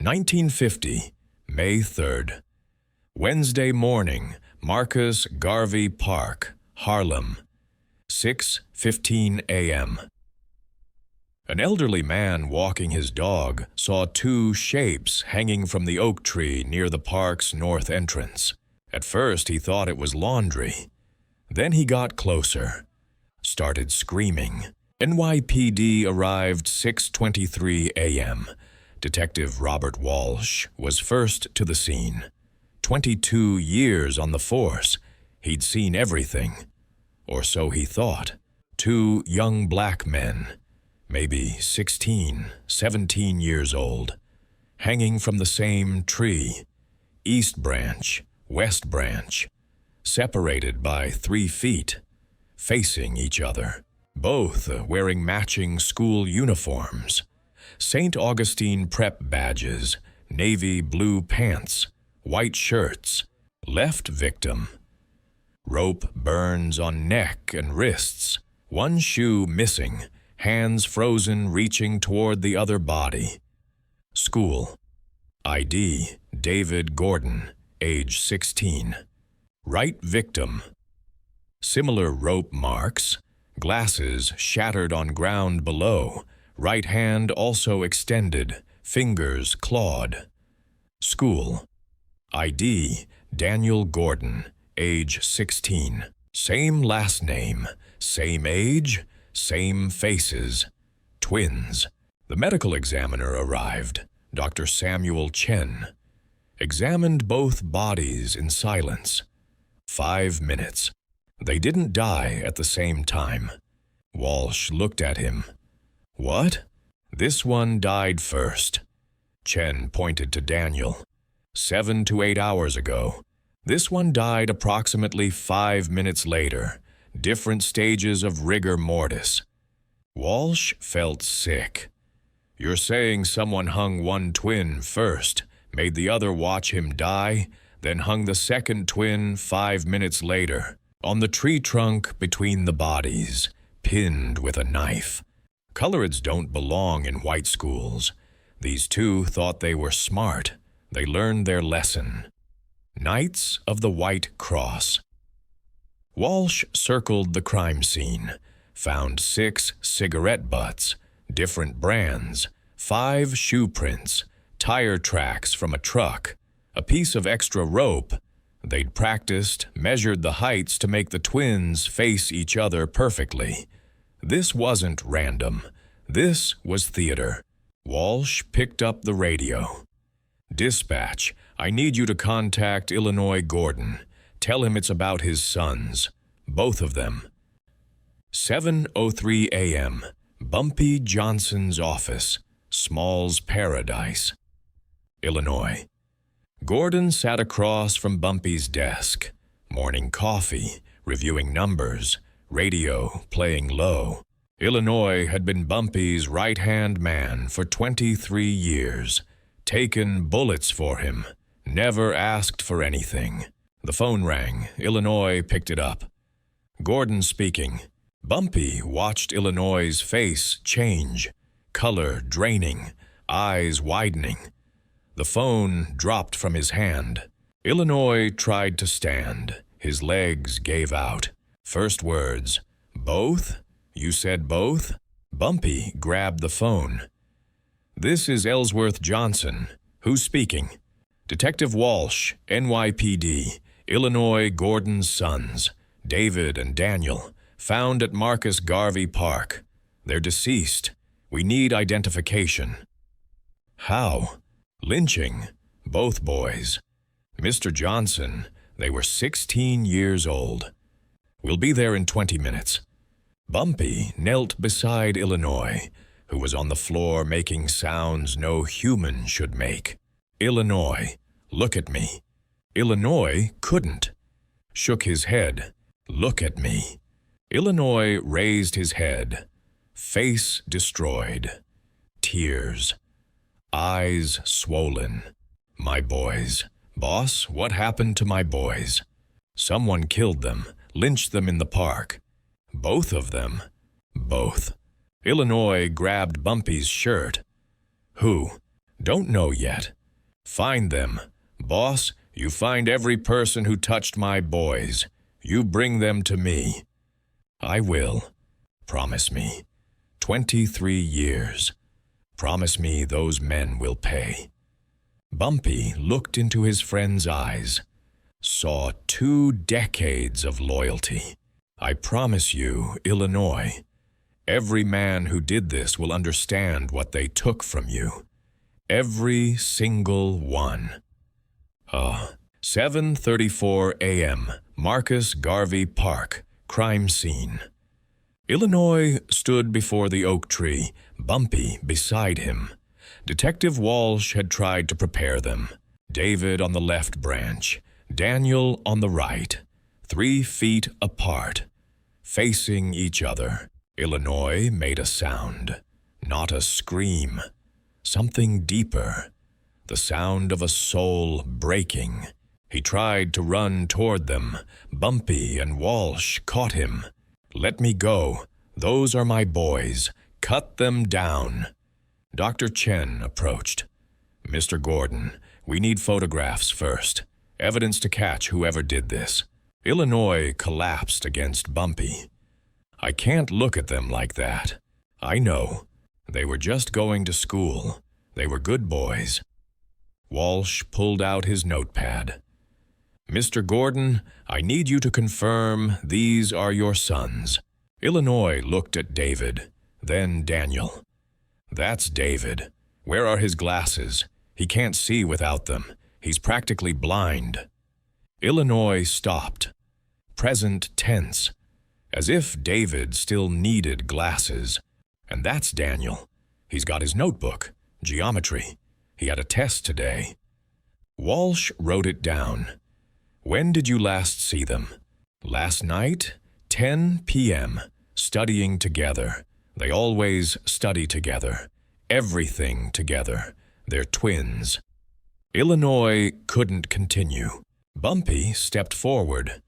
1950, May 3rd. Wednesday morning, Marcus Garvey Park, Harlem, 6:15 a.m. An elderly man walking his dog saw two shapes hanging from the oak tree near the park's north entrance. At first, he thought it was laundry. Then he got closer, started screaming. NYPD arrived 6:23 a.m. Detective Robert Walsh was first to the scene. 22 years on the force, he'd seen everything. Or so he thought. Two young black men, maybe 16, 17 years old, hanging from the same tree, East Branch, West Branch, separated by 3 feet, facing each other, both wearing matching school uniforms, St. Augustine prep badges, navy blue pants, white shirts. Left victim. Rope burns on neck and wrists, one shoe missing, hands frozen reaching toward the other body. School. ID, David Gordon, age 16. Right victim. Similar rope marks, glasses shattered on ground below, right hand also extended, fingers clawed. School. ID, Daniel Gordon, age 16. Same last name, same age, same faces. Twins. The medical examiner arrived, Dr. Samuel Chen. Examined both bodies in silence. 5 minutes. They didn't die at the same time. Walsh looked at him. What? This one died first. Chen pointed to Daniel. 7 to 8 hours ago. This one died approximately 5 minutes later. Different stages of rigor mortis. Walsh felt sick. You're saying someone hung one twin first, made the other watch him die, then hung the second twin 5 minutes later, on the tree trunk between the bodies, pinned with a knife. Coloreds don't belong in white schools. These two thought they were smart. They learned their lesson. Knights of the White Cross. Walsh circled the crime scene, found 6 cigarette butts, different brands, 5 shoe prints, tire tracks from a truck, a piece of extra rope. They'd practiced, measured the heights to make the twins face each other perfectly. This wasn't random. This was theater. Walsh picked up the radio. Dispatch, I need you to contact Illinois Gordon. Tell him it's about his sons. Both of them. 7:03 a.m. Bumpy Johnson's office. Small's Paradise. Illinois. Gordon sat across from Bumpy's desk. Morning coffee, reviewing numbers, radio playing low. Illinois had been Bumpy's right-hand man for 23 years. Taken bullets for him. Never asked for anything. The phone rang. Illinois picked it up. Gordon speaking. Bumpy watched Illinois' face change. Color draining. Eyes widening. The phone dropped from his hand. Illinois tried to stand. His legs gave out. First words, both? You said both? Bumpy grabbed the phone. This is Ellsworth Johnson. Who's speaking? Detective Walsh, NYPD, Illinois Gordon's sons, David and Daniel, found at Marcus Garvey Park. They're deceased. We need identification. How? Lynching. Both boys. Mr. Johnson, they were 16 years old. We'll be there in 20 minutes. Bumpy knelt beside Illinois, who was on the floor making sounds no human should make. Illinois, look at me. Illinois couldn't. Shook his head. Look at me. Illinois raised his head. Face destroyed. Tears. Eyes swollen. My boys. Boss, what happened to my boys? Someone killed them, lynched them in the park. Both of them. Both. Illinois grabbed Bumpy's shirt. Who? Don't know yet. Find them. Boss, you find every person who touched my boys. You bring them to me. I will. Promise me. 23 years. Promise me those men will pay. Bumpy looked into his friend's eyes, saw 2 decades of loyalty. I promise you, Illinois, every man who did this will understand what they took from you. Every single one. 7:34 a.m., Marcus Garvey Park, crime scene. Illinois stood before the oak tree, Bumpy beside him. Detective Walsh had tried to prepare them. David on the left branch, Daniel on the right, 3 feet apart, facing each other. Illinois made a sound, not a scream, something deeper, the sound of a soul breaking. He tried to run toward them. Bumpy and Walsh caught him. Let me go. Those are my boys. Cut them down. Dr. Chen approached. Mr. Gordon, we need photographs first. Evidence to catch whoever did this. Illinois collapsed against Bumpy. I can't look at them like that. I know. They were just going to school. They were good boys. Walsh pulled out his notepad. Mr. Gordon, I need you to confirm these are your sons. Illinois looked at David, then Daniel. That's David. Where are his glasses? He can't see without them. He's practically blind. Illinois stopped, present tense, as if David still needed glasses. And that's Daniel. He's got his notebook, geometry. He had a test today. Walsh wrote it down. When did you last see them? Last night, 10 p.m., studying together. They always study together, everything together. They're twins. Illinois couldn't continue. Bumpy stepped forward.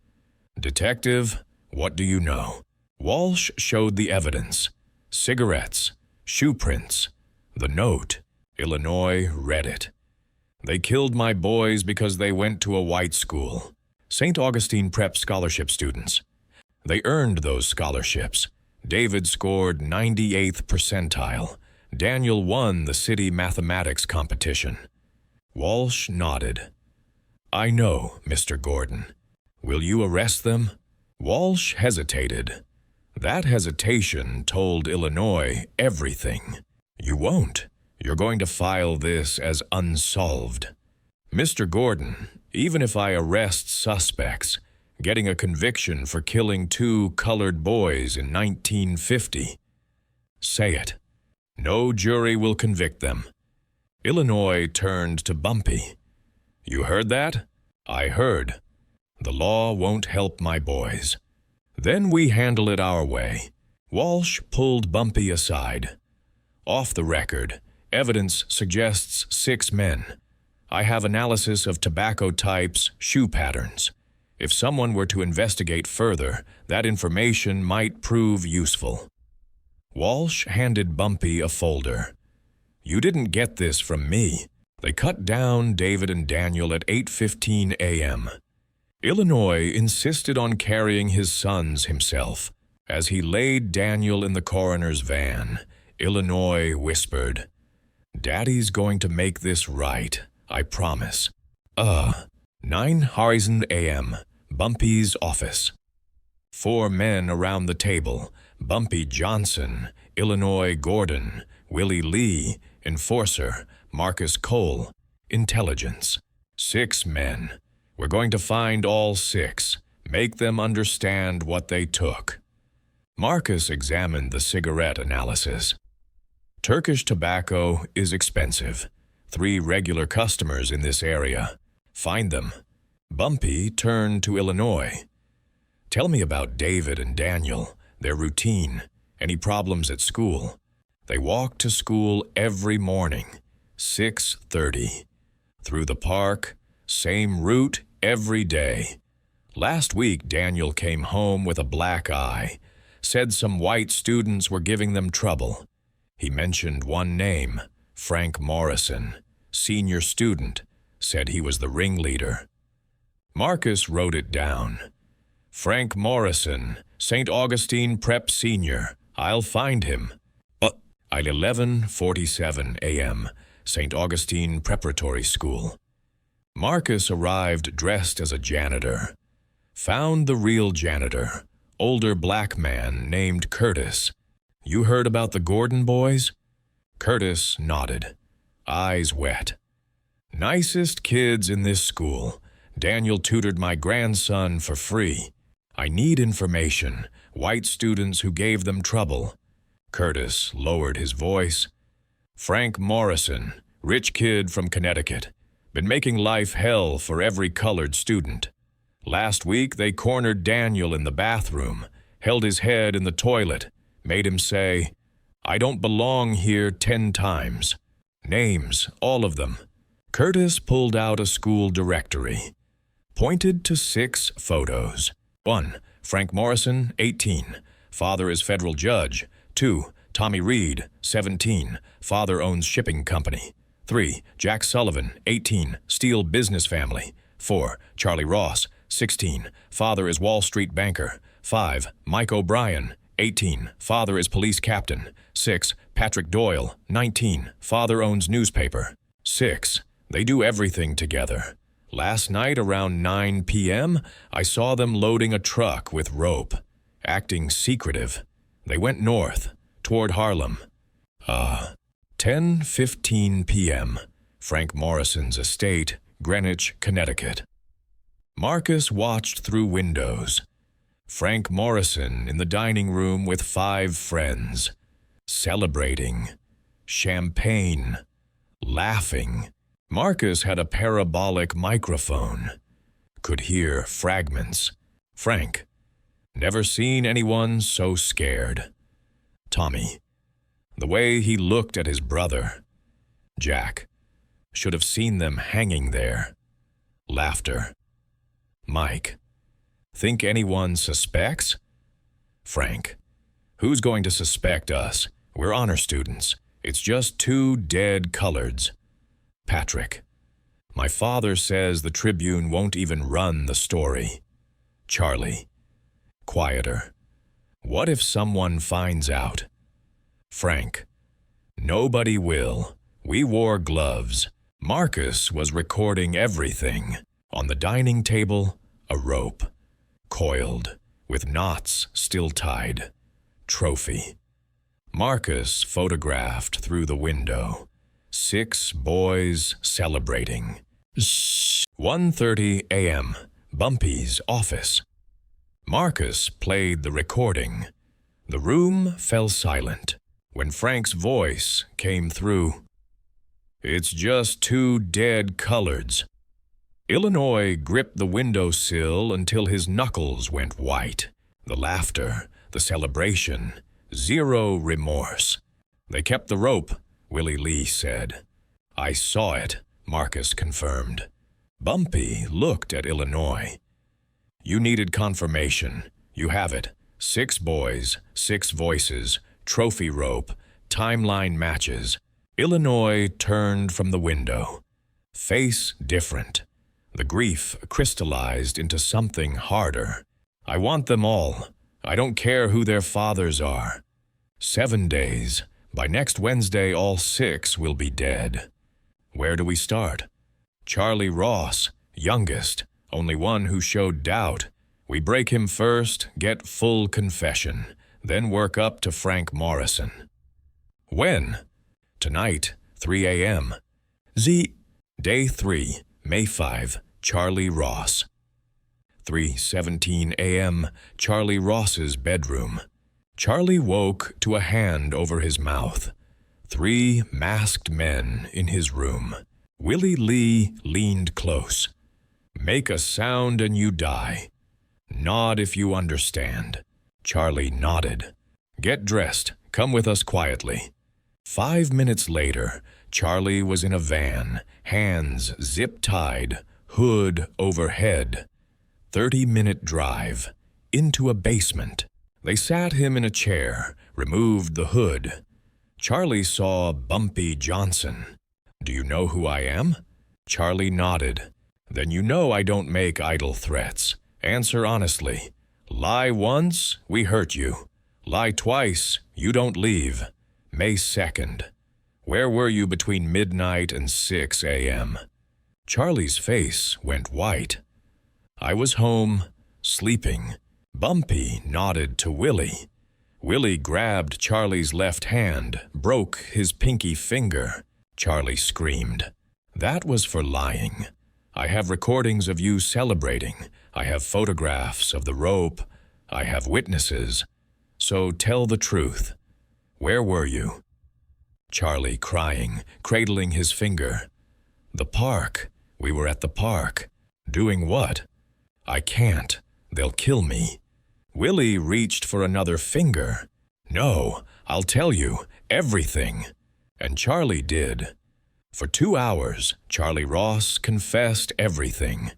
Detective, what do you know? Walsh showed the evidence. Cigarettes, shoe prints, the note. Illinois read it. They killed my boys because they went to a white school. St. Augustine Prep scholarship students. They earned those scholarships. David scored 98th percentile. Daniel won the city mathematics competition. Walsh nodded. I know, Mr. Gordon. Will you arrest them? Walsh hesitated. That hesitation told Illinois everything. You won't. You're going to file this as unsolved. Mr. Gordon, even if I arrest suspects, getting a conviction for killing 2 colored boys in 1950. Say it. No jury will convict them. Illinois turned to Bumpy. You heard that? I heard. The law won't help my boys. Then we handle it our way. Walsh pulled Bumpy aside. Off the record, evidence suggests 6 men. I have analysis of tobacco types, shoe patterns. If someone were to investigate further, that information might prove useful. Walsh handed Bumpy a folder. You didn't get this from me. They cut down David and Daniel at 8:15 a.m. Illinois insisted on carrying his sons himself. As he laid Daniel in the coroner's van, Illinois whispered, Daddy's going to make this right, I promise. 9:00 a.m., Bumpy's office. 4 men around the table, Bumpy Johnson, Illinois Gordon, Willie Lee, enforcer, Marcus Cole, intelligence. 6 men. We're going to find all 6, make them understand what they took. Marcus examined the cigarette analysis. Turkish tobacco is expensive. 3 regular customers in this area. Find them. Bumpy turned to Illinois. Tell me about David and Daniel, their routine, any problems at school. They walk to school every morning, 6:30. Through the park, same route every day. Last week, Daniel came home with a black eye, said some white students were giving them trouble. He mentioned one name, Frank Morrison, senior student, said he was the ringleader. Marcus wrote it down. Frank Morrison, St. Augustine Prep Senior. I'll find him. At 11:47 a.m., St. Augustine Preparatory School. Marcus arrived dressed as a janitor. Found the real janitor, older black man named Curtis. You heard about the Gordon boys? Curtis nodded, eyes wet. Nicest kids in this school. Daniel tutored my grandson for free. I need information. White students who gave them trouble. Curtis lowered his voice. Frank Morrison, rich kid from Connecticut. Been making life hell for every colored student. Last week they cornered Daniel in the bathroom, held his head in the toilet, made him say, "I don't belong here" 10 times. Names, all of them. Curtis pulled out a school directory. Pointed to 6 photos. 1. Frank Morrison, 18. Father is federal judge. 2. Tommy Reed, 17. Father owns shipping company. 3. Jack Sullivan, 18. Steel business family. 4. Charlie Ross, 16. Father is Wall Street banker. 5. Mike O'Brien, 18. Father is police captain. 6. Patrick Doyle, 19. Father owns newspaper. 6. They do everything together. Last night around 9 p.m., I saw them loading a truck with rope, acting secretive. They went north, toward Harlem. 10:15 p.m., Frank Morrison's estate, Greenwich, Connecticut. Marcus watched through windows. Frank Morrison in the dining room with 5 friends, celebrating, champagne, laughing. Marcus had a parabolic microphone. Could hear fragments. Frank, never seen anyone so scared. Tommy, the way he looked at his brother. Jack, should have seen them hanging there. Laughter. Mike, think anyone suspects? Frank, who's going to suspect us? We're honor students. It's just 2 dead coloreds. Patrick, my father says the Tribune won't even run the story. Charlie, quieter. What if someone finds out? Frank, nobody will. We wore gloves. Marcus was recording everything. On the dining table, a rope, coiled, with knots still tied. Trophy. Marcus photographed through the window. 6 boys celebrating. 1:30 a.m., Bumpy's office. Marcus played the recording. The room fell silent when Frank's voice came through. It's just 2 dead coloreds. Illinois gripped the windowsill until his knuckles went white. The laughter, the celebration, 0 remorse. They kept the rope, Willie Lee said. I saw it, Marcus confirmed. Bumpy looked at Illinois. You needed confirmation. You have it. 6 boys, 6 voices, trophy rope, timeline matches. Illinois turned from the window. Face different. The grief crystallized into something harder. I want them all. I don't care who their fathers are. 7 days. By next Wednesday, all 6 will be dead. Where do we start? Charlie Ross, youngest, only one who showed doubt. We break him first, get full confession, then work up to Frank Morrison. When? Tonight, 3 a.m. Day 3, May 5, Charlie Ross. 3:17 a.m., Charlie Ross's bedroom. Charlie woke to a hand over his mouth. 3 masked men in his room. Willie Lee leaned close. Make a sound and you die. Nod if you understand. Charlie nodded. Get dressed. Come with us quietly. 5 minutes later, Charlie was in a van, hands zip-tied, hood overhead. 30-minute drive. Into a basement. They sat him in a chair, removed the hood. Charlie saw Bumpy Johnson. Do you know who I am? Charlie nodded. Then you know I don't make idle threats. Answer honestly. Lie once, we hurt you. Lie twice, you don't leave. May 2nd. Where were you between midnight and 6 a.m.? Charlie's face went white. I was home, sleeping. Bumpy nodded to Willie. Willie grabbed Charlie's left hand, broke his pinky finger. Charlie screamed. That was for lying. I have recordings of you celebrating. I have photographs of the rope. I have witnesses. So tell the truth. Where were you? Charlie crying, cradling his finger. The park. We were at the park. Doing what? I can't. They'll kill me. Willie reached for another finger. No, I'll tell you, everything. And Charlie did. For 2 hours, Charlie Ross confessed everything.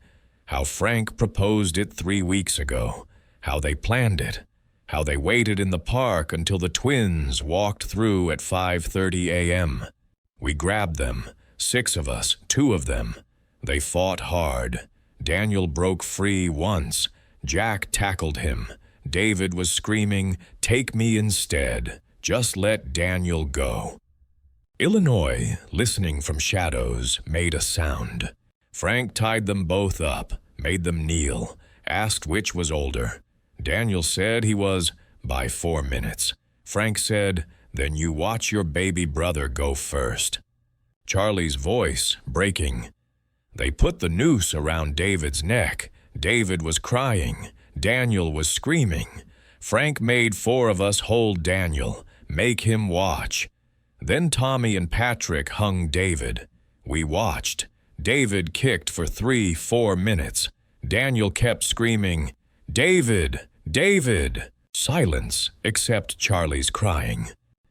How Frank proposed it 3 weeks ago. How they planned it. How they waited in the park until the twins walked through at 5:30 a.m. We grabbed them, 6 of us, 2 of them. They fought hard. Daniel broke free once. Jack tackled him. David was screaming, "Take me instead. Just let Daniel go." Illinois, listening from shadows, made a sound. Frank tied them both up, made them kneel, asked which was older. Daniel said he was by 4 minutes. Frank said, "Then you watch your baby brother go first." Charlie's voice breaking. They put the noose around David's neck. David was crying. Daniel was screaming. Frank made 4 of us hold Daniel, make him watch. Then Tommy and Patrick hung David. We watched. David kicked for 3-4 minutes. Daniel kept screaming, "David! David!" Silence, except Charlie's crying.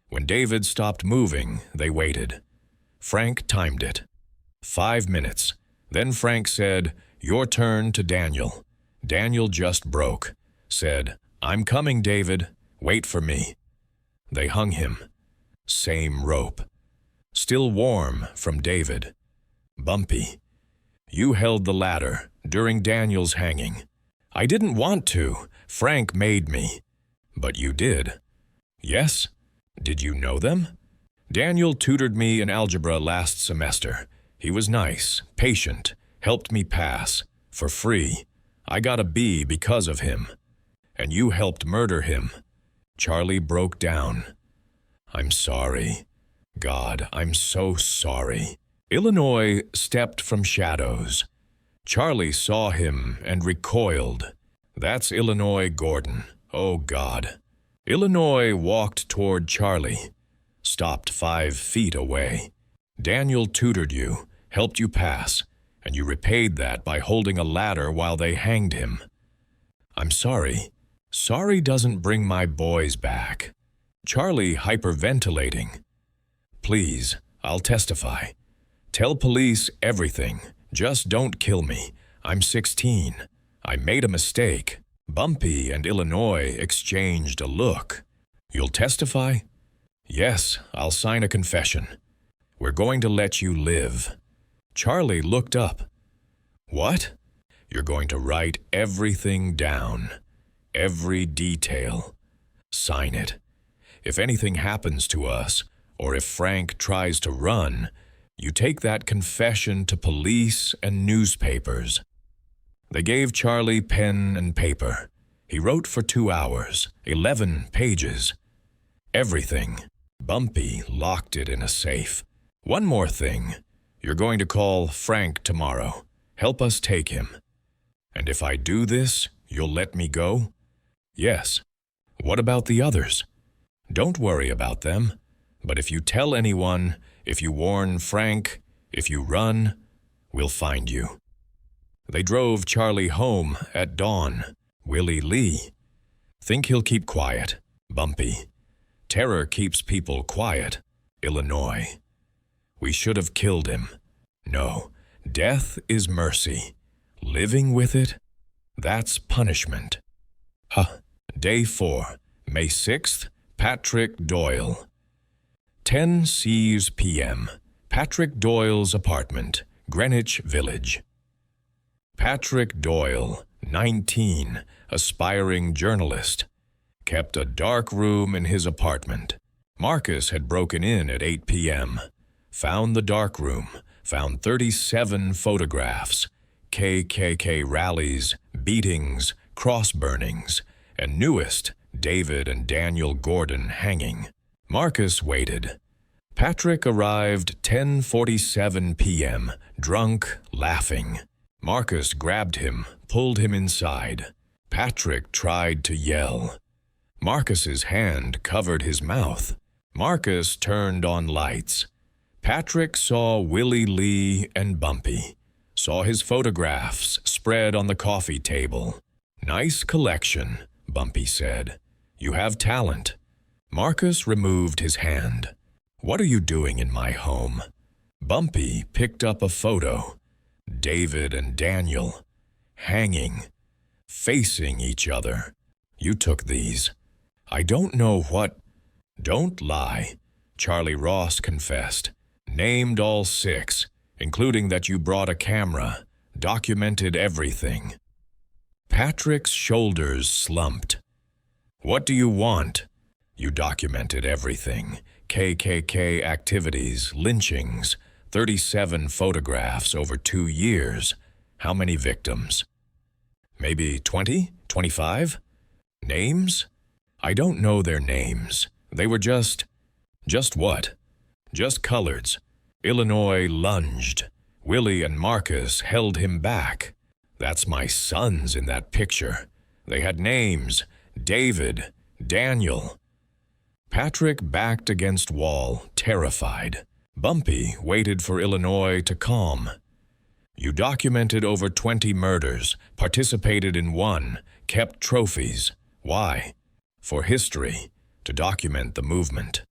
When David stopped moving, they waited. Frank timed it. 5 minutes. Then Frank said, "Your turn to Daniel." Daniel just broke. Said, "I'm coming, David. Wait for me." They hung him. Same rope. Still warm from David. Bumpy. You held the ladder during Daniel's hanging. I didn't want to. Frank made me. But you did. Yes? Did you know them? Daniel tutored me in algebra last semester. He was nice, patient, helped me pass. For free. I got a B because of him. And you helped murder him. Charlie broke down. I'm sorry. God, I'm so sorry. Illinois stepped from shadows. Charlie saw him and recoiled. That's Illinois Gordon. Oh, God. Illinois walked toward Charlie. Stopped 5 feet away. Daniel tutored you, helped you pass, and you repaid that by holding a ladder while they hanged him. I'm sorry. Sorry doesn't bring my boys back. Charlie hyperventilating. Please, I'll testify. Tell police everything. Just don't kill me. I'm 16. I made a mistake. Bumpy and Illinois exchanged a look. You'll testify? Yes, I'll sign a confession. We're going to let you live. Charlie looked up. What? You're going to write everything down. Every detail. Sign it. If anything happens to us, or if Frank tries to run, you take that confession to police and newspapers. They gave Charlie pen and paper. He wrote for 2 hours, 11 pages. Everything. Bumpy locked it in a safe. One more thing. You're going to call Frank tomorrow. Help us take him. And if I do this, you'll let me go? Yes. What about the others? Don't worry about them. But if you tell anyone, if you warn Frank, if you run, we'll find you. They drove Charlie home at dawn. Willie Lee. Think he'll keep quiet. Bumpy. Terror keeps people quiet. Illinois. We should have killed him. No, death is mercy. Living with it, that's punishment. Day 4, May 6th, Patrick Doyle. 10 Cs p.m. Patrick Doyle's apartment, Greenwich Village. Patrick Doyle, 19, aspiring journalist, kept a dark room in his apartment. Marcus had broken in at 8 p.m., found the dark room, found 37 photographs, KKK rallies, beatings, cross-burnings, and newest, David and Daniel Gordon hanging. Marcus waited. Patrick arrived 10:47 p.m., drunk, laughing. Marcus grabbed him, pulled him inside. Patrick tried to yell. Marcus's hand covered his mouth. Marcus turned on lights. Patrick saw Willie Lee and Bumpy, saw his photographs spread on the coffee table. "Nice collection," Bumpy said. "You have talent." Marcus removed his hand. "What are you doing in my home?" Bumpy picked up a photo. David and Daniel, hanging, facing each other. "You took these." "I don't know what—" "Don't lie," Charlie Ross confessed. "Named all 6, including that you brought a camera, documented everything." Patrick's shoulders slumped. "What do you want?" "You documented everything. KKK activities, lynchings, 37 photographs over 2 years. How many victims?" "Maybe 20, 25? Names?" "I don't know their names. They were just—" "Just what?" "Just coloreds. Illinois lunged. Willie and Marcus held him back. That's my sons in that picture. They had names. David, Daniel." Patrick backed against wall, terrified. Bumpy waited for Illinois to calm. "You documented over 20 murders, participated in 1, kept trophies. Why?" "For history, to document the movement.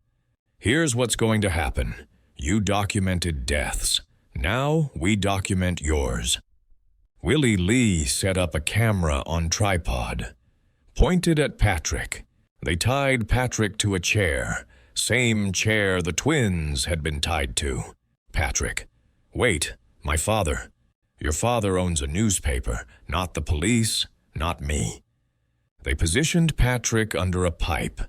Here's what's going to happen. You documented deaths. Now we document yours." Willie Lee set up a camera on tripod, pointed at Patrick. They tied Patrick to a chair, same chair the twins had been tied to. Patrick: "Wait, my father." "Your father owns a newspaper, not the police, not me." They positioned Patrick under a pipe,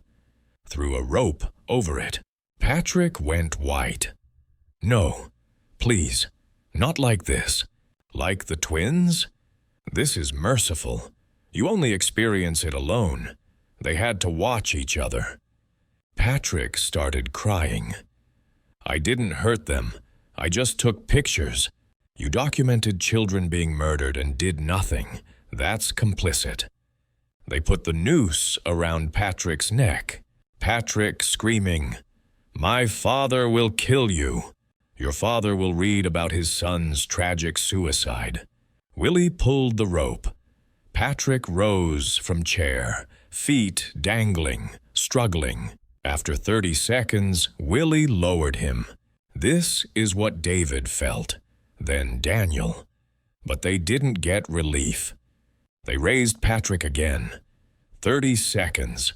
threw a rope over it. Patrick went white. "No, please, not like this. Like the twins? This is merciful. You only experience it alone. They had to watch each other." Patrick started crying. "I didn't hurt them. I just took pictures. You documented children being murdered and did nothing. That's complicit." They put the noose around Patrick's neck. Patrick screaming, "My father will kill you. Your father will read about his son's tragic suicide." Willie pulled the rope. Patrick rose from chair, feet dangling, struggling. After 30 seconds, Willie lowered him. This is what David felt, then Daniel. But they didn't get relief. They raised Patrick again. 30 seconds.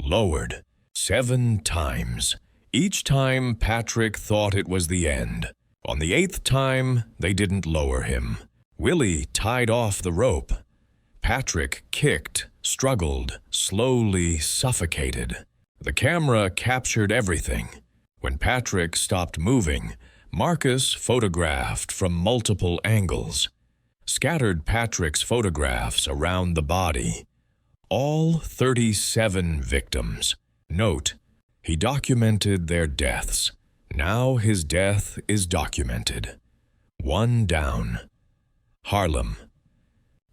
Lowered. 7 times. Each time Patrick thought it was the end. On the 8th time, they didn't lower him. Willie tied off the rope. Patrick kicked, struggled, slowly suffocated. The camera captured everything. When Patrick stopped moving, Marcus photographed from multiple angles. Scattered Patrick's photographs around the body. All 37 victims. Note: he documented their deaths. Now his death is documented. 1 down. Harlem.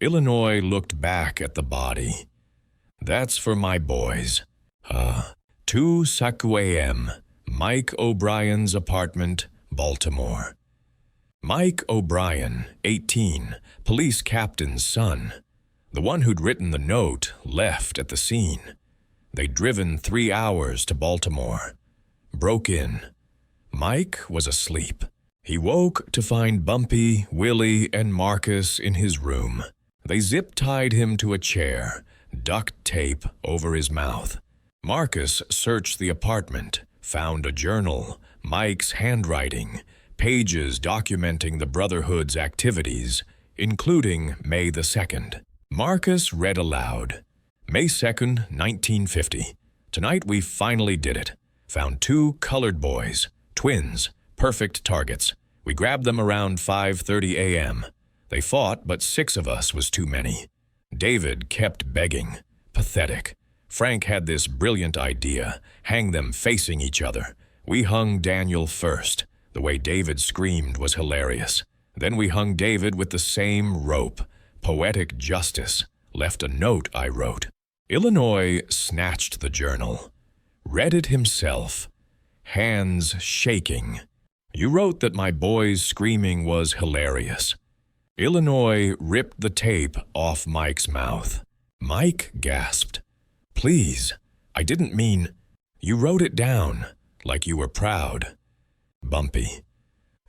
Illinois looked back at the body. "That's for my boys." 2 Sakuam, Mike O'Brien's apartment, Baltimore. Mike O'Brien, 18, police captain's son. The one who'd written the note left at the scene. They'd driven 3 hours to Baltimore. Broke in. Mike was asleep. He woke to find Bumpy, Willie, and Marcus in his room. They zip-tied him to a chair, duct tape over his mouth. Marcus searched the apartment, found a journal, Mike's handwriting, pages documenting the Brotherhood's activities, including May the 2nd. Marcus read aloud. May 2nd, 1950. Tonight we finally did it. Found 2 colored boys, twins, perfect targets. We grabbed them around 5:30 a.m. They fought, but 6 of us was too many. David kept begging. Pathetic. Frank had this brilliant idea, hang them facing each other. We hung Daniel first. The way David screamed was hilarious. Then we hung David with the same rope. Poetic justice. Left a note I wrote. Illinois snatched the journal. Read it himself. Hands shaking. You wrote that my boy's screaming was hilarious. Illinois ripped the tape off Mike's mouth. Mike gasped. Please, I didn't mean... You wrote it down, like you were proud. Bumpy.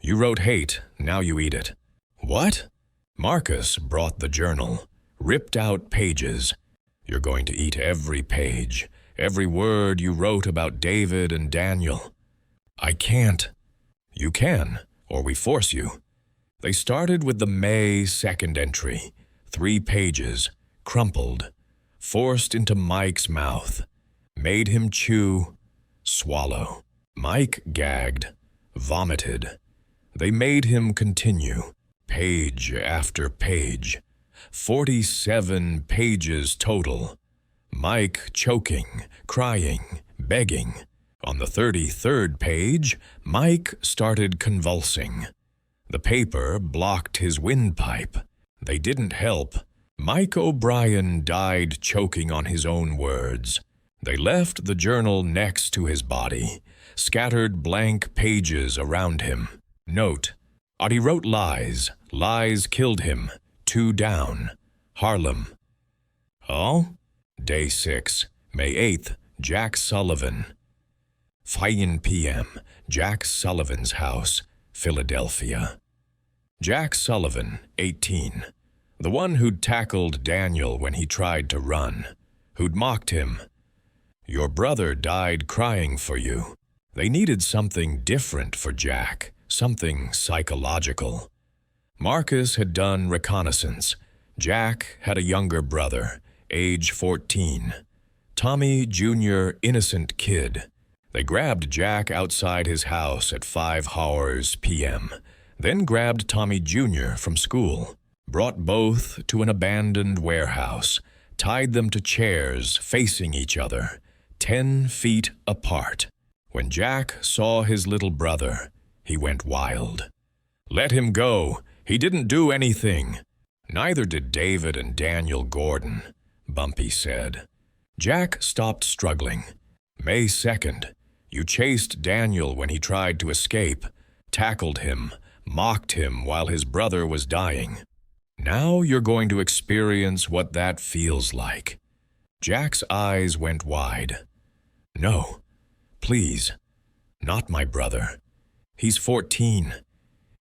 You wrote hate, now you eat it. What? Marcus brought the journal, ripped out pages. You're going to eat every page, every word you wrote about David and Daniel. I can't. You can, or we force you. They started with the May 2nd entry, 3 pages, crumpled, forced into Mike's mouth, made him chew, swallow. Mike gagged, vomited. They made him continue, page after page. 47 pages total. Mike choking, crying, begging. On the 33rd page, Mike started convulsing. The paper blocked his windpipe. They didn't help. Mike O'Brien died choking on his own words. They left the journal next to his body, scattered blank pages around him. Note, Audie wrote lies. Lies killed him. 2 down. Harlem. Oh? Day 6, May 8th, Jack Sullivan. 5 p.m., Jack Sullivan's house, Philadelphia. Jack Sullivan, 18. The one who'd tackled Daniel when he tried to run, who'd mocked him. Your brother died crying for you. They needed something different for Jack, something psychological. Marcus had done reconnaissance. Jack had a younger brother, age 14. Tommy Jr., innocent kid. They grabbed Jack outside his house at 5 p.m., then grabbed Tommy Jr. from school, brought both to an abandoned warehouse, tied them to chairs facing each other, 10 feet apart. When Jack saw his little brother, he went wild. Let him go. He didn't do anything. Neither did David and Daniel Gordon, Bumpy said. Jack stopped struggling. May 2nd, you chased Daniel when he tried to escape, tackled him, mocked him while his brother was dying. Now you're going to experience what that feels like. Jack's eyes went wide. No, please, not my brother. He's 14.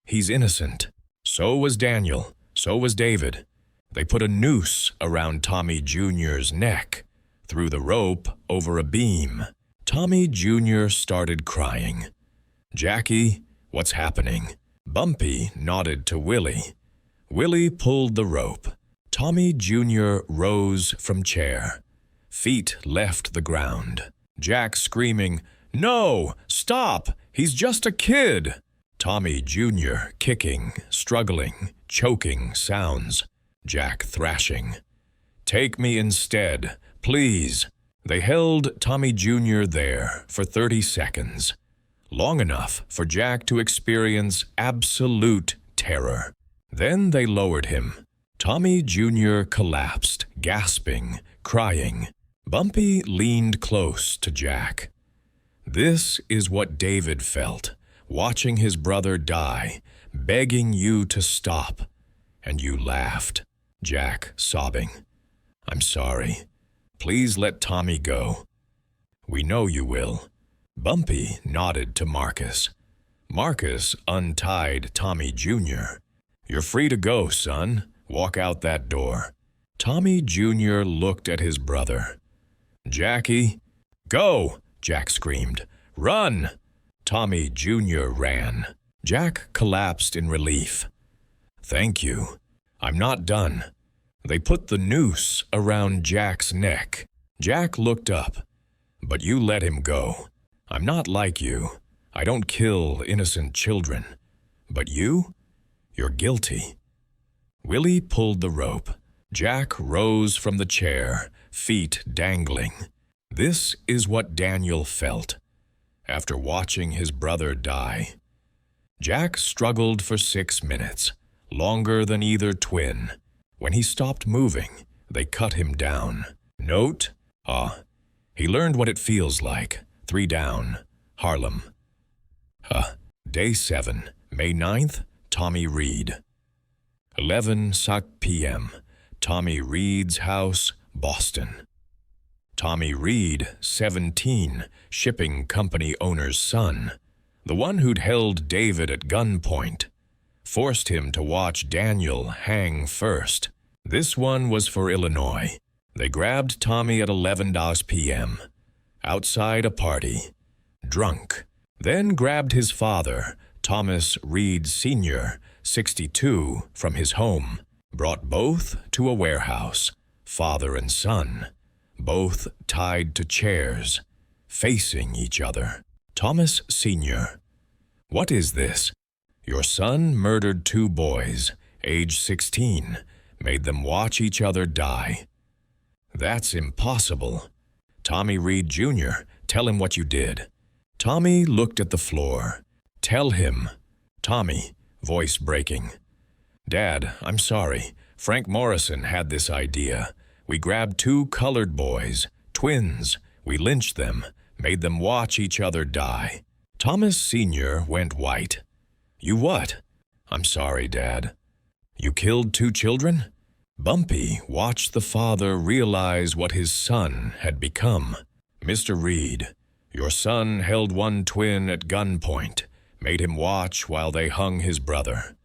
He's innocent. So was Daniel. So was David. They put a noose around Tommy Jr.'s neck, threw the rope over a beam. Tommy Jr. started crying. Jackie, what's happening? Bumpy nodded to Willie. Willie pulled the rope. Tommy Jr. rose from chair. Feet left the ground. Jack screaming, "No! Stop! He's just a kid!" Tommy Jr. kicking, struggling, choking sounds. Jack thrashing. "Take me instead, please." They held Tommy Jr. there for 30 seconds, long enough for Jack to experience absolute terror. Then they lowered him. Tommy Jr. collapsed, gasping, crying. Bumpy leaned close to Jack. This is what David felt, watching his brother die, begging you to stop. And you laughed. Jack sobbing. "I'm sorry. Please let Tommy go." "We know you will." Bumpy nodded to Marcus. Marcus untied Tommy Jr. "You're free to go, son. Walk out that door." Tommy Jr. looked at his brother. "Jackie." "Go!" Jack screamed. Run! Tommy Jr. ran. Jack collapsed in relief. Thank you. I'm not done. They put the noose around Jack's neck. Jack looked up. But you let him go. I'm not like you. I don't kill innocent children. But you? You're guilty. Willie pulled the rope. Jack rose from the chair, feet dangling. This is what Daniel felt after watching his brother die. Jack struggled for 6 minutes, longer than either twin. When he stopped moving, they cut him down. Note, he learned what it feels like. 3 down, Harlem. Day 7, May 9th, Tommy Reed. 11 p.m., Tommy Reed's house, Boston. Tommy Reed, 17, shipping company owner's son, the one who'd held David at gunpoint, forced him to watch Daniel hang first. This one was for Illinois. They grabbed Tommy at 11 p.m., outside a party, drunk, then grabbed his father, Thomas Reed Sr., 62, from his home, brought both to a warehouse, father and son, both tied to chairs, facing each other. Thomas Sr. What is this? Your son murdered 2 boys, age 16, made them watch each other die. That's impossible. Tommy Reed Jr., tell him what you did. Tommy looked at the floor. Tell him. Tommy, voice breaking. Dad, I'm sorry. Frank Morrison had this idea. We grabbed 2 colored boys, twins. We lynched them, made them watch each other die. Thomas Sr. went white. You what? I'm sorry, Dad. You killed 2 children? Bumpy watched the father realize what his son had become. Mr. Reed, your son held 1 twin at gunpoint, made him watch while they hung his brother.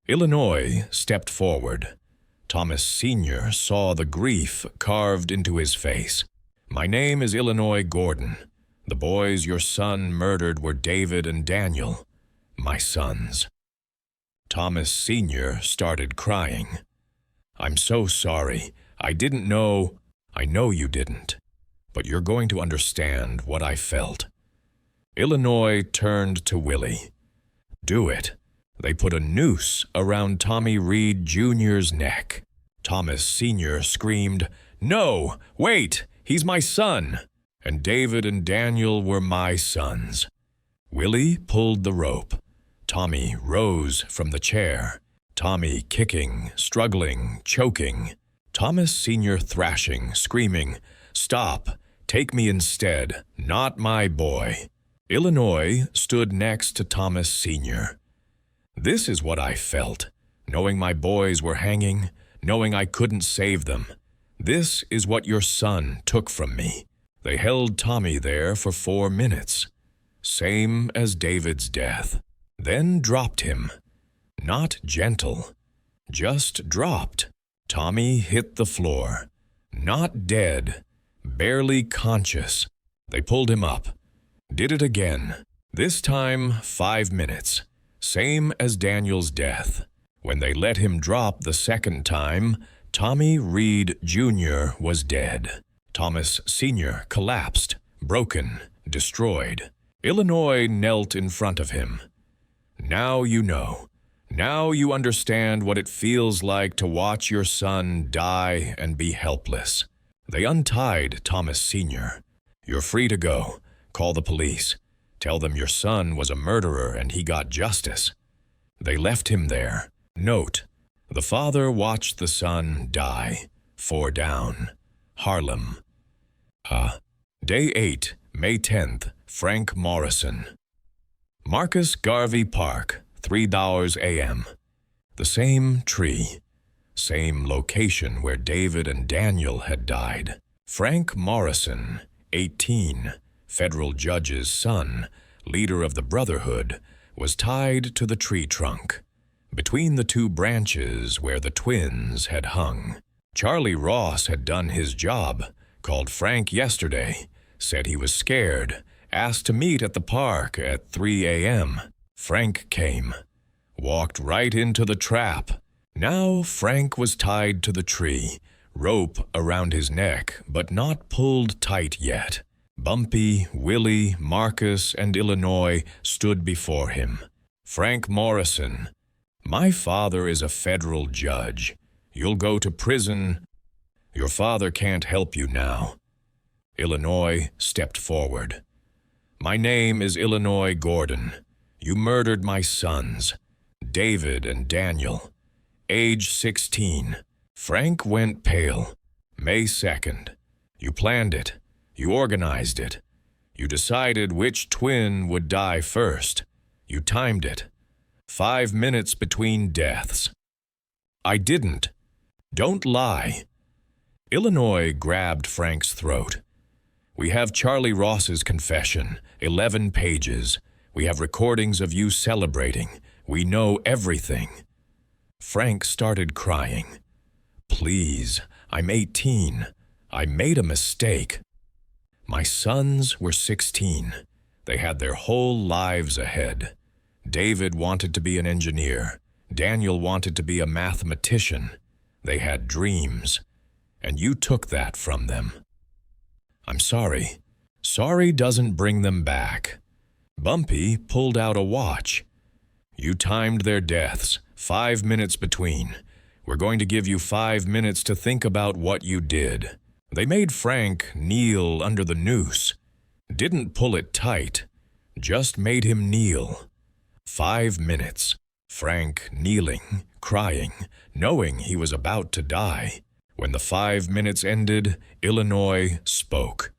Illinois stepped forward. Thomas Sr. saw the grief carved into his face. My name is Illinois Gordon. The boys your son murdered were David and Daniel, my sons. Thomas Sr. started crying. I'm so sorry. I didn't know. I know you didn't. But you're going to understand what I felt. Illinois turned to Willie. Do it. They put a noose around Tommy Reed Jr.'s neck. Thomas Sr. screamed, No! Wait! He's my son! And David and Daniel were my sons. Willie pulled the rope. Tommy rose from the chair. Tommy kicking, struggling, choking. Thomas Sr. thrashing, screaming, Stop! Take me instead, not my boy. Illinois stood next to Thomas Sr. This is what I felt, knowing my boys were hanging, knowing I couldn't save them. This is what your son took from me. They held Tommy there for 4 minutes, same as David's death, then dropped him. Not gentle, just dropped. Tommy hit the floor. Not dead, barely conscious. They pulled him up. Did it again. This time 5 minutes. Same as Daniel's death. When they let him drop the second time, Tommy Reed Jr. was dead. Thomas Sr. collapsed, broken, destroyed. Illinois knelt in front of him. Now you know. Now you understand what it feels like to watch your son die and be helpless. They untied Thomas Sr. You're free to go. Call the police. Tell them your son was a murderer and he got justice. They left him there. Note, the father watched the son die. 4 down. Harlem. Day 8, May 10th, Frank Morrison. Marcus Garvey Park, $3 a.m. The same tree. Same location where David and Daniel had died. Frank Morrison, 18, federal judge's son, leader of the Brotherhood, was tied to the tree trunk, between the 2 branches where the twins had hung. Charlie Ross had done his job, called Frank yesterday, said he was scared, Asked to meet at the park at 3 a.m. Frank came. Walked right into the trap. Now Frank was tied to the tree, rope around his neck, but not pulled tight yet. Bumpy, Willie, Marcus, and Illinois stood before him. Frank Morrison, my father is a federal judge. You'll go to prison. Your father can't help you now. Illinois stepped forward. My name is Illinois Gordon. You murdered my sons, David and Daniel. Age 16. Frank went pale. May 2nd. You planned it. You organized it. You decided which twin would die first. You timed it. 5 minutes between deaths. I didn't. Don't lie. Illinois grabbed Frank's throat. We have Charlie Ross's confession, 11 pages. We have recordings of you celebrating. We know everything. Frank started crying. Please, I'm 18. I made a mistake. My sons were 16. They had their whole lives ahead. David wanted to be an engineer. Daniel wanted to be a mathematician. They had dreams. And you took that from them. I'm sorry. Sorry doesn't bring them back. Bumpy pulled out a watch. You timed their deaths, 5 minutes between. We're going to give you 5 minutes to think about what you did. They made Frank kneel under the noose. Didn't pull it tight. Just made him kneel. 5 minutes. Frank kneeling, crying, knowing he was about to die. When the 5 minutes ended, Illinois spoke.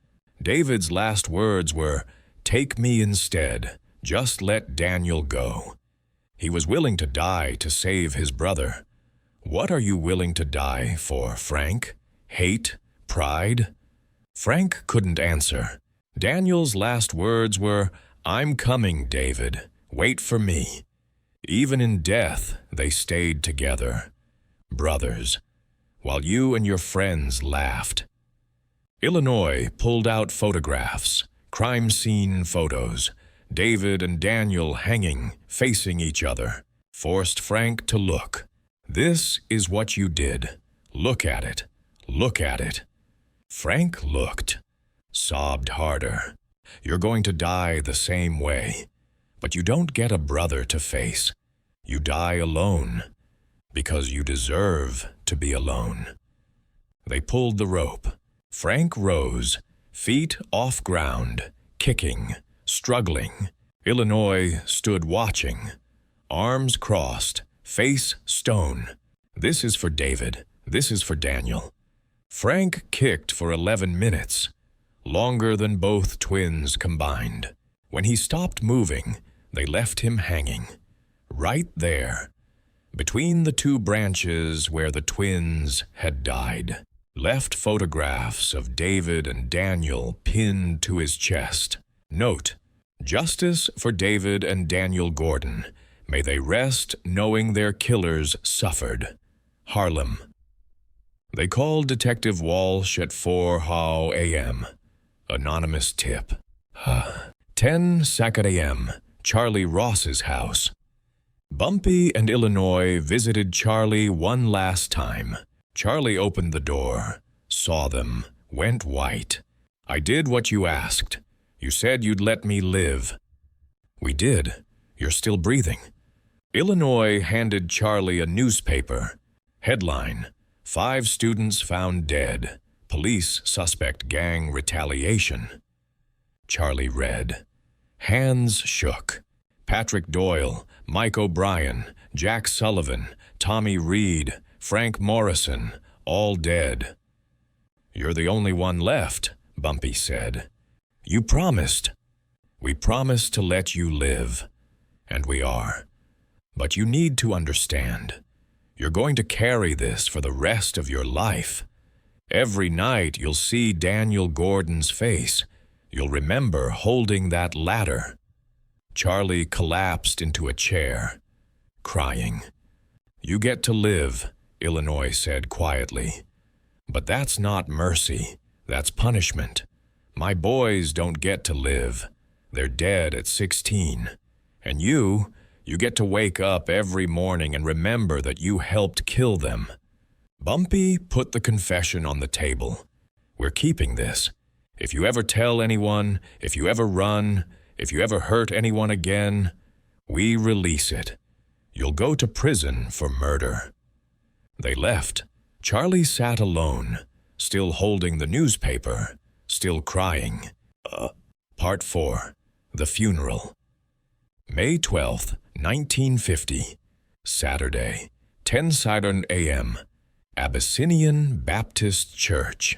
David's last words were, "Take me instead. Just let Daniel go." He was willing to die to save his brother. What are you willing to die for, Frank? Hate? Pride? Frank couldn't answer. Daniel's last words were, "I'm coming, David. Wait for me." Even in death, they stayed together. Brothers. While you and your friends laughed. Illinois pulled out photographs, crime scene photos, David and Daniel hanging, facing each other, forced Frank to look. This is what you did. Look at it. Look at it. Frank looked, sobbed harder. You're going to die the same way, but you don't get a brother to face. You die alone, because you deserve to be alone. They pulled the rope. Frank rose, feet off ground, kicking, struggling. Illinois stood watching, arms crossed, face stone. This is for David. This is for Daniel. Frank kicked for 11 minutes, longer than both twins combined. When he stopped moving, they left him hanging, right there, between the two branches where the twins had died. Left photographs of David and Daniel pinned to his chest. Note, justice for David and Daniel Gordon. May they rest knowing their killers suffered. Harlem. They called Detective Walsh at 4 a.m. Anonymous tip. 10 a.m. Charlie Ross's house. Bumpy and Illinois visited Charlie one last time. Charlie opened the door, saw them, went white. I did what you asked. You said you'd let me live. We did. You're still breathing. Illinois handed Charlie a newspaper. Headline, 5 students found dead. Police suspect gang retaliation. Charlie read. Hands shook. Patrick Doyle, Mike O'Brien, Jack Sullivan, Tommy Reed, Frank Morrison, all dead. You're the only one left, Bumpy said. You promised. We promised to let you live. And we are. But you need to understand. You're going to carry this for the rest of your life. Every night you'll see Daniel Gordon's face. You'll remember holding that ladder. Charlie collapsed into a chair, crying. You get to live, Illinois said quietly. But that's not mercy. That's punishment. My boys don't get to live. They're dead at 16. And you get to wake up every morning and remember that you helped kill them. Bumpy put the confession on the table. We're keeping this. If you ever tell anyone, if you ever run, if you ever hurt anyone again, we release it. You'll go to prison for murder. They left. Charlie sat alone, still holding the newspaper, still crying. Part 4. The Funeral. May 12th, 1950. Saturday, 10 a.m. Abyssinian Baptist Church.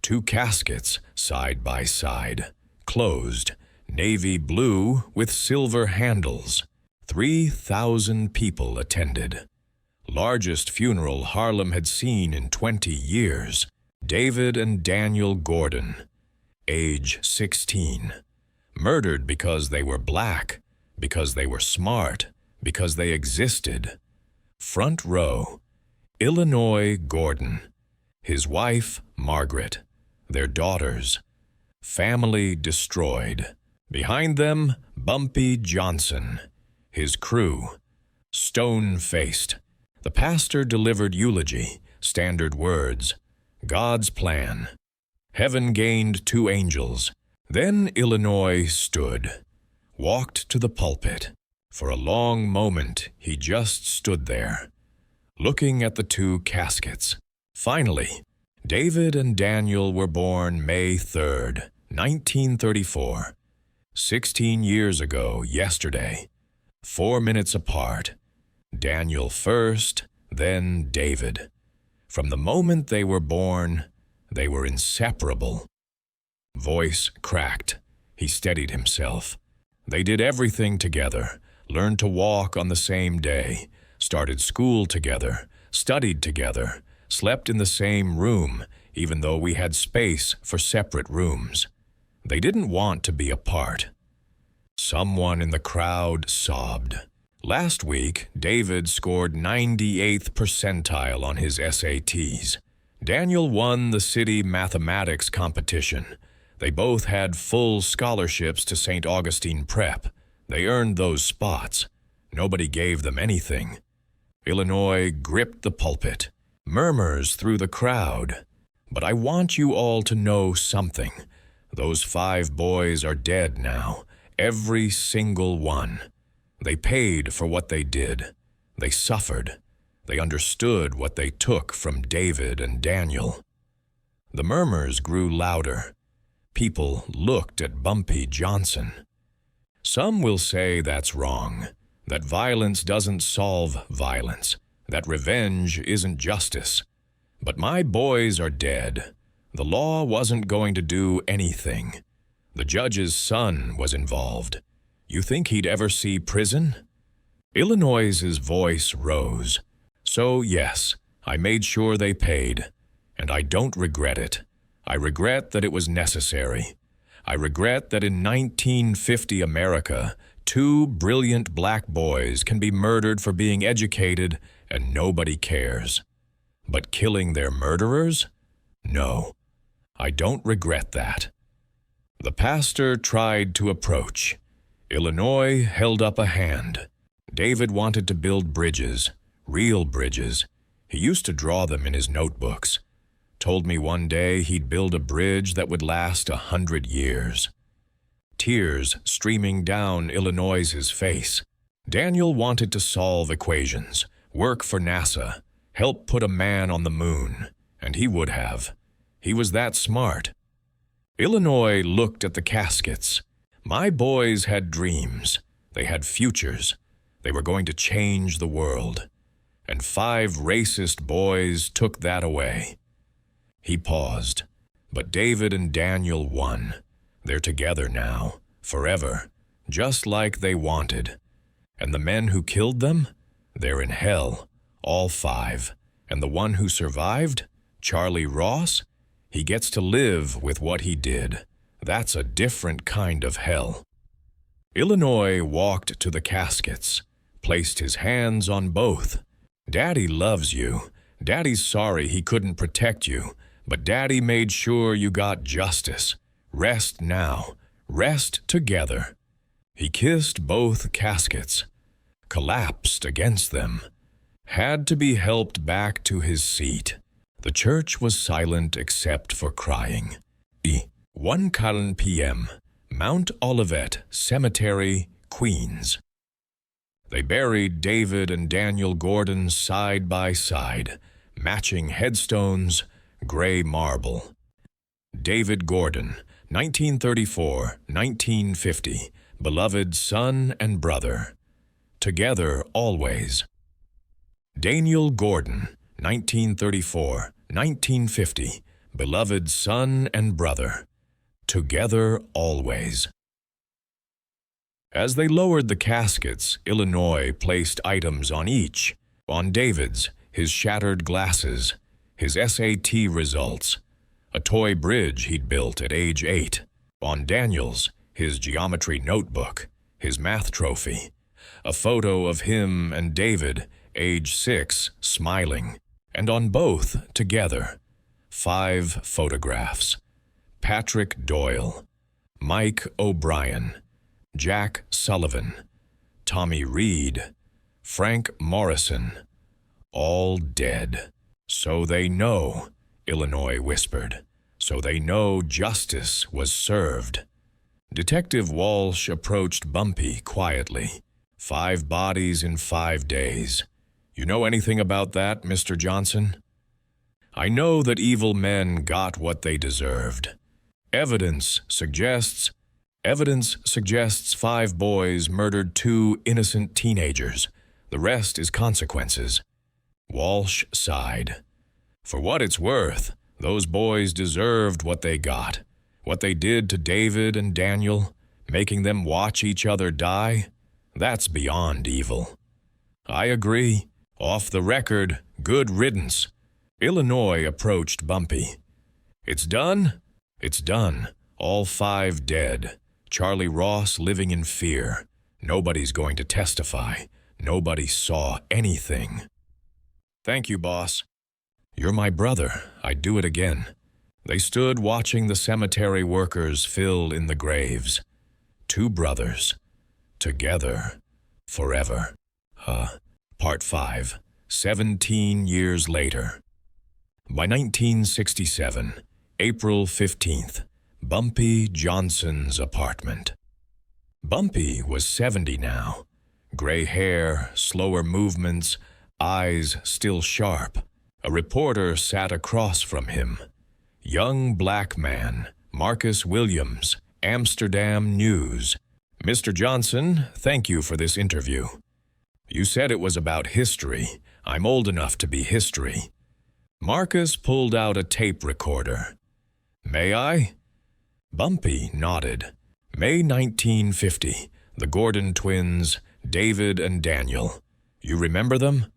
2 caskets side by side, closed, navy blue with silver handles. 3,000 people attended. Largest funeral Harlem had seen in 20 years. David and Daniel Gordon, age 16. Murdered because they were black, because they were smart, because they existed. Front row, Illinois Gordon, his wife Margaret, their daughters. Family destroyed. Behind them, Bumpy Johnson, his crew, stone-faced. The pastor delivered eulogy, standard words, God's plan. Heaven gained 2 angels. Then Illinois stood, walked to the pulpit. For a long moment, he just stood there, looking at the 2 caskets. Finally, David and Daniel were born May 3rd, 1934. 16 years ago, yesterday. 4 minutes apart. Daniel first, then David. From the moment they were born, they were inseparable. Voice cracked. He steadied himself. They did everything together, learned to walk on the same day, started school together, studied together, slept in the same room, even though we had space for separate rooms. They didn't want to be apart. Someone in the crowd sobbed. Last week, David scored 98th percentile on his SATs. Daniel won the city mathematics competition. They both had full scholarships to St. Augustine Prep. They earned those spots. Nobody gave them anything. Illinois gripped the pulpit. Murmurs through the crowd. But I want you all to know something. Those 5 boys are dead now. Every single one. They paid for what they did. They suffered. They understood what they took from David and Daniel. The murmurs grew louder. People looked at Bumpy Johnson. Some will say that's wrong, that violence doesn't solve violence, that revenge isn't justice. But my boys are dead. The law wasn't going to do anything. The judge's son was involved. You think he'd ever see prison? Illinois's voice rose. So yes, I made sure they paid. And I don't regret it. I regret that it was necessary. I regret that in 1950 America, 2 brilliant black boys can be murdered for being educated and nobody cares. But killing their murderers? No, I don't regret that. The pastor tried to approach. Illinois held up a hand. David wanted to build bridges, real bridges. He used to draw them in his notebooks. Told me one day he'd build a bridge that would last 100 years. Tears streaming down Illinois's face. Daniel wanted to solve equations, work for NASA, help put a man on the moon, and he would have. He was that smart. Illinois looked at the caskets. My boys had dreams. They had futures. They were going to change the world. And 5 racist boys took that away. He paused. But David and Daniel won. They're together now, forever, just like they wanted. And the men who killed them? They're in hell, all 5. And the one who survived? Charlie Ross? He gets to live with what he did. That's a different kind of hell. Illinois walked to the caskets, placed his hands on both. Daddy loves you. Daddy's sorry he couldn't protect you, but Daddy made sure you got justice. Rest now. rest together. He kissed both caskets, collapsed against them, had to be helped back to his seat. The church was silent except for crying. 1:00 p.m., Mount Olivet Cemetery, Queens. They buried David and Daniel Gordon side by side, matching headstones, gray marble. David Gordon, 1934-1950, beloved son and brother. Together always. Daniel Gordon, 1934-1950, beloved son and brother. Together always. As they lowered the caskets, Illinois placed items on each. On David's, his shattered glasses, his SAT results, a toy bridge he'd built at age 8. On Daniel's, his geometry notebook, his math trophy, a photo of him and David, age 6, smiling, and on both, together, 5 photographs. Patrick Doyle, Mike O'Brien, Jack Sullivan, Tommy Reed, Frank Morrison, all dead. So they know, Illinois whispered. So they know justice was served. Detective Walsh approached Bumpy quietly. 5 bodies in 5 days. You know anything about that, Mr. Johnson? I know that evil men got what they deserved. Evidence suggests 5 boys murdered 2 innocent teenagers. The rest is consequences. Walsh sighed. For what it's worth, those boys deserved what they got. What they did to David and Daniel, making them watch each other die, that's beyond evil. I agree. Off the record, good riddance. Illinois approached Bumpy. It's done? It's done. All 5 dead. Charlie Ross living in fear. Nobody's going to testify. Nobody saw anything. Thank you, boss. You're my brother. I'd do it again. They stood watching the cemetery workers fill in the graves. 2 brothers. Together. Forever. Part 5. 17 years later. By 1967, April 15th, Bumpy Johnson's apartment. Bumpy was 70 now. Gray hair, slower movements, eyes still sharp. A reporter sat across from him. Young black man, Marcus Williams, Amsterdam News. Mr. Johnson, thank you for this interview. You said it was about history. I'm old enough to be history. Marcus pulled out a tape recorder. May I? Bumpy nodded. May 1950, the Gordon twins, David and Daniel. You remember them?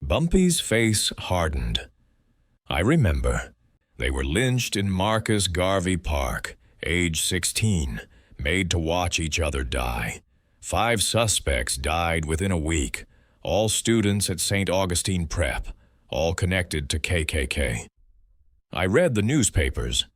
Bumpy's face hardened. I remember. They were lynched in Marcus Garvey Park, age 16, made to watch each other die. 5 suspects died within a week, all students at St. Augustine Prep, all connected to KKK. I read the newspapers.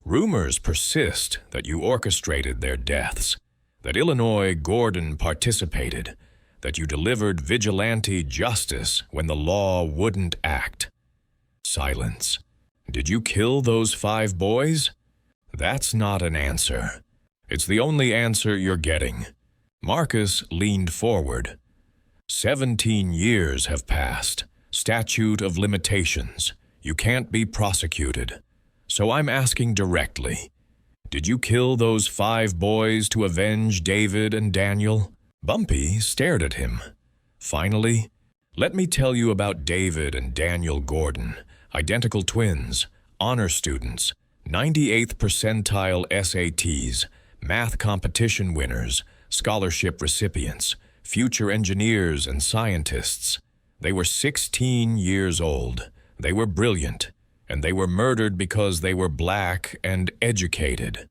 Rumors persist that you orchestrated their deaths, that Illinois Gordon participated, that you delivered vigilante justice when the law wouldn't act. Silence. Did you kill those 5 boys? That's not an answer. It's the only answer you're getting. Marcus leaned forward. 17 years have passed. Statute of limitations. You can't be prosecuted. So I'm asking directly. Did you kill those 5 boys to avenge David and Daniel? Bumpy stared at him. Finally, let me tell you about David and Daniel Gordon, identical twins, honor students, 98th percentile SATs, math competition winners, scholarship recipients, future engineers and scientists. They were 16 years old. They were brilliant, and they were murdered because they were black and educated.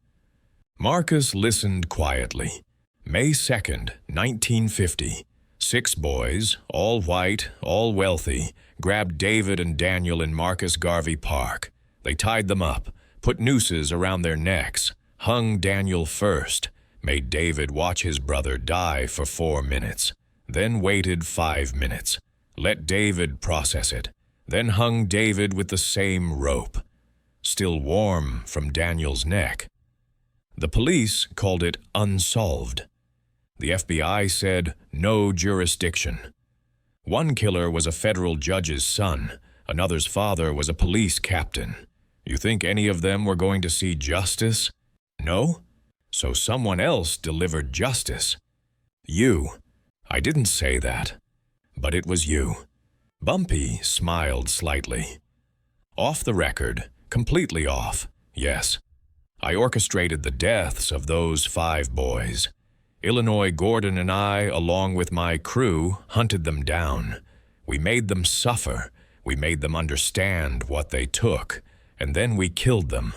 Marcus listened quietly. May 2nd, 1950. 6 boys, all white, all wealthy, grabbed David and Daniel in Marcus Garvey Park. They tied them up, put nooses around their necks, hung Daniel first, made David watch his brother die for 4 minutes, then waited 5 minutes, let David process it, then hung David with the same rope, still warm from Daniel's neck. The police called it unsolved. The FBI said no jurisdiction. One killer was a federal judge's son, another's father was a police captain. You think any of them were going to see justice? No? So someone else delivered justice. You. I didn't say that, but it was you. Bumpy smiled slightly. Off the record, completely off, yes. I orchestrated the deaths of those 5 boys. Illinois Gordon and I, along with my crew, hunted them down. We made them suffer. We made them understand what they took. And then we killed them.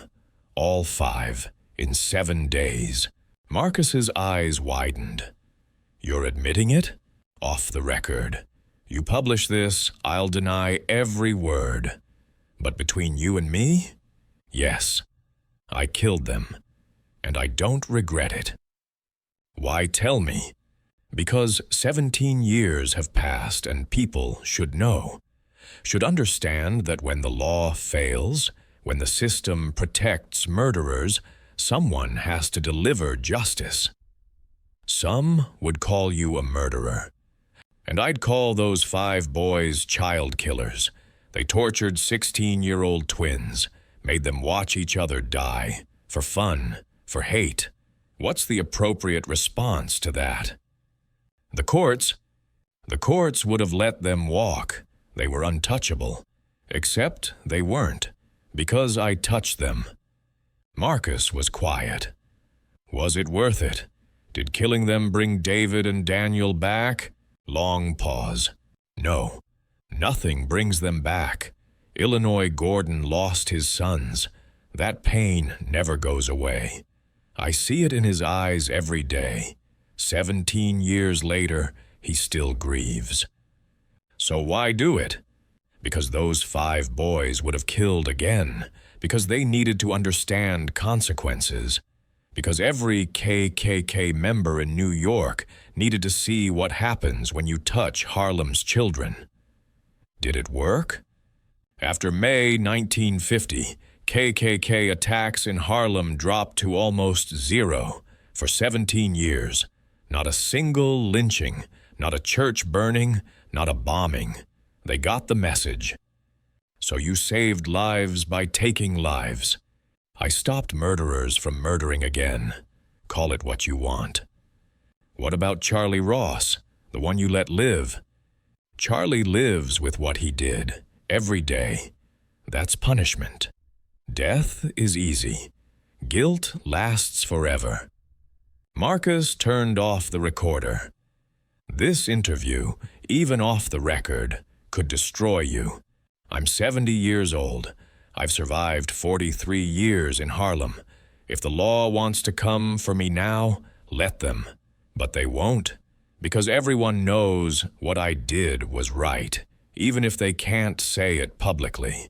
All 5, in 7 days. Marcus's eyes widened. You're admitting it? Off the record. You publish this, I'll deny every word. But between you and me? Yes. I killed them. And I don't regret it. Why tell me? Because 17 years have passed and people should know. Should understand that when the law fails, when the system protects murderers, someone has to deliver justice. Some would call you a murderer. And I'd call those 5 boys child killers. They tortured 16-year-old twins, made them watch each other die, for fun, for hate. What's the appropriate response to that? The courts would have let them walk. They were untouchable. Except they weren't, because I touched them. Marcus was quiet. Was it worth it? Did killing them bring David and Daniel back? Long pause. No, nothing brings them back. Illinois Gordon lost his sons. That pain never goes away. I see it in his eyes every day. 17 years later, he still grieves. So why do it? Because those 5 boys would have killed again. Because they needed to understand consequences. Because every KKK member in New York needed to see what happens when you touch Harlem's children. Did it work? After May 1950, KKK attacks in Harlem dropped to almost 0 for 17 years. Not a single lynching, not a church burning, not a bombing. They got the message. So you saved lives by taking lives. I stopped murderers from murdering again. Call it what you want. What about Charlie Ross, the one you let live? Charlie lives with what he did, every day. That's punishment. Death is easy. Guilt lasts forever. Marcus turned off the recorder. This interview, even off the record, could destroy you. I'm 70 years old. I've survived 43 years in Harlem. If the law wants to come for me now, let them. But they won't, because everyone knows what I did was right, even if they can't say it publicly.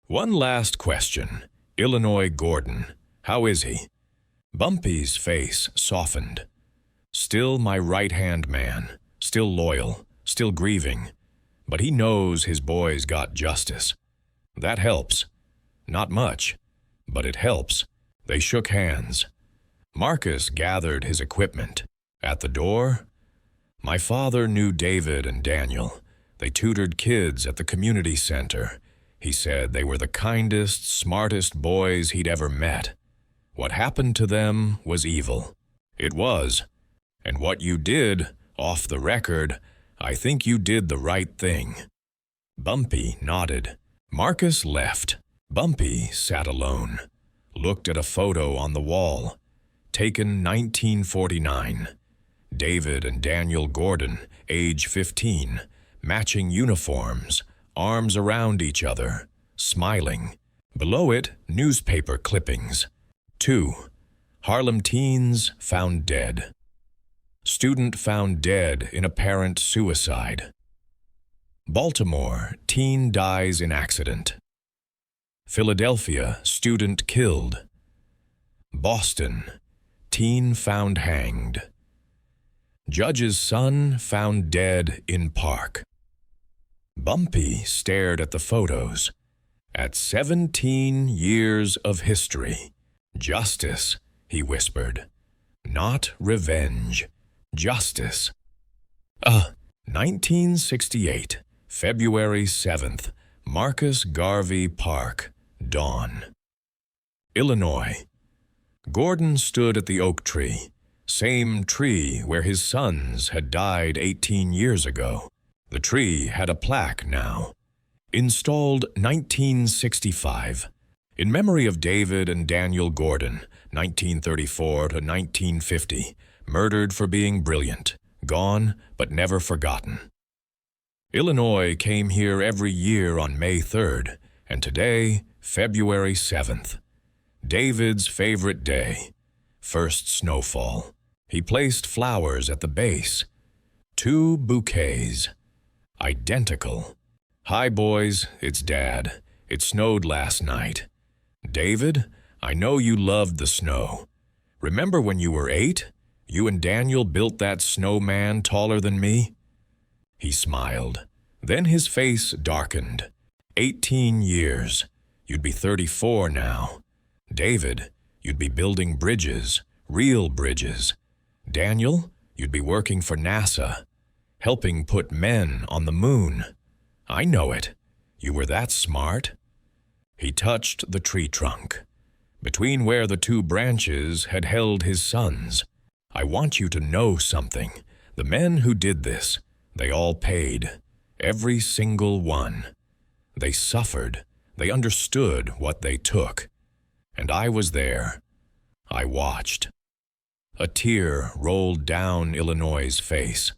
One last question. Illinois Gordon, how is he? Bumpy's face softened. Still my right-hand man, still loyal, still grieving. But he knows his boys got justice. That helps. Not much, but it helps. They shook hands. Marcus gathered his equipment. At the door, my father knew David and Daniel. They tutored kids at the community center. He said they were the kindest, smartest boys he'd ever met. What happened to them was evil. It was. And what you did, off the record, I think you did the right thing. Bumpy nodded. Marcus left. Bumpy sat alone, looked at a photo on the wall. Taken 1949. David and Daniel Gordon, age 15, matching uniforms, arms around each other, smiling. Below it, newspaper clippings. 2. Harlem teens found dead. Student found dead in apparent suicide. Baltimore, teen dies in accident. Philadelphia, student killed. Boston. Teen found hanged. Judge's son found dead in park. Bumpy stared at the photos. At 17 years of history. Justice, he whispered. Not revenge. Justice. 1968, February 7th, Marcus Garvey Park, dawn. Illinois. Gordon stood at the oak tree, same tree where his sons had died 18 years ago. The tree had a plaque now. Installed 1965. In memory of David and Daniel Gordon, 1934 to 1950, murdered for being brilliant, gone but never forgotten. Illinois came here every year on May 3rd, and today, February 7th. David's favorite day. First snowfall. He placed flowers at the base. 2 bouquets. Identical. Hi, boys, it's Dad. It snowed last night. David, I know you loved the snow. Remember when you were 8? You and Daniel built that snowman taller than me? He smiled. Then his face darkened. 18 years. You'd be 34 now. David, you'd be building bridges, real bridges. Daniel, you'd be working for NASA, helping put men on the moon. I know it. You were that smart. He touched the tree trunk, between where the 2 branches had held his sons. I want you to know something. The men who did this, they all paid. Every single one. They suffered. They understood what they took. And I was there. I watched. A tear rolled down Illinois' face.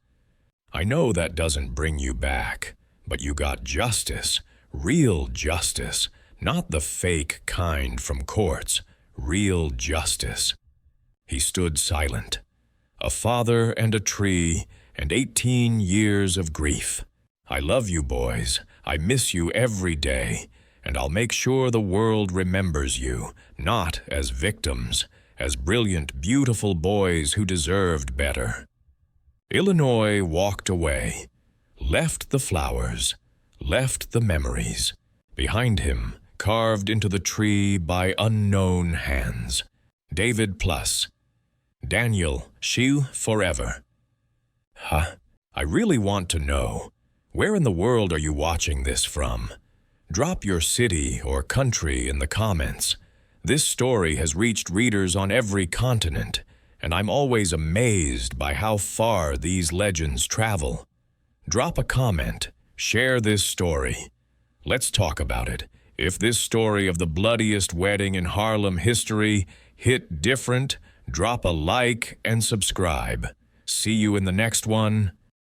I know that doesn't bring you back, but you got justice, real justice, not the fake kind from courts, real justice. He stood silent. A father and a tree and 18 years of grief. I love you, boys. I miss you every day, and I'll make sure the world remembers you, not as victims, as brilliant, beautiful boys who deserved better. Illinois walked away, left the flowers, left the memories. Behind him, carved into the tree by unknown hands. David plus. Daniel, she forever. I really want to know, where in the world are you watching this from? Drop your city or country in the comments. This story has reached readers on every continent, and I'm always amazed by how far these legends travel. Drop a comment, share this story. Let's talk about it. If this story of the bloodiest wedding in Harlem history hit different, drop a like and subscribe. See you in the next one.